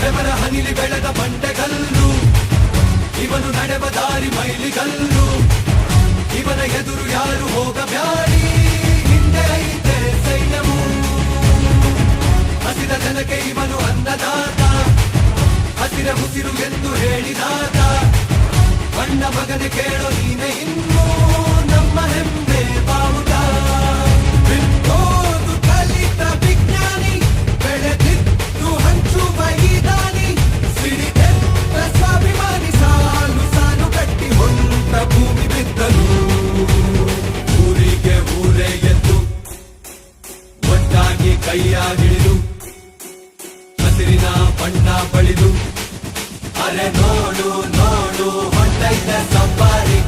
ಬೆವರ ಹನಿಲಿ ಬೆಳೆದ ಬಂಡೆಗಲ್ಲು, ಇವನು ನಡೆವ ದಾರಿ ಮೈಲಿಗಲ್ಲು, ಇವನ ಎದುರು ಯಾರು ಹೋಗಬ್ಯಾಡಿ, ಹಿಂದೆ ಐತೆ ಸೈನ್ಯವು. ಹಸಿದ ಜನಕ್ಕೆ ಇವನು ಅನ್ನದಾತ, ಹಸಿರ ಉಸಿರು ಎಂದು ಹೇಳಿದಾತ. ಅಣ್ಣ ಮಗನೆ ಕೇಳೋ ನೀನೆ ಇನ್ನು ನಮ್ಮ ಹೆಮ್ಮೆ ಬಾವುಟ. ಬಿತ್ತೋದು ಕಲಿತ ವಿಜ್ಞಾನಿ, ಬೆಳೆದಿದ್ದು ಹಂಚುವ ಈ ದಾನಿ, ಸಿಡಿದೆದ್ದ ಸ್ವಾಭಿಮಾನಿ, ಸಾಲು ಸಾಲು ಕಟ್ಟಿ ಹೊಂಟ ಭೂಮಿ ಬಿದ್ದಲು. ಊರಿಗೆ ಊರೇ ಎದ್ದು ಒಟ್ಟಾಗಿ ಕೈಯ ಹಿಡಿದು ಹಸಿರಿನ ಬಣ್ಣ ಬಳಿದು, ಅರೆ ನೋಡು ನೋಡು ಹೊಂಟೈತೆ ಸಫಾರಿ.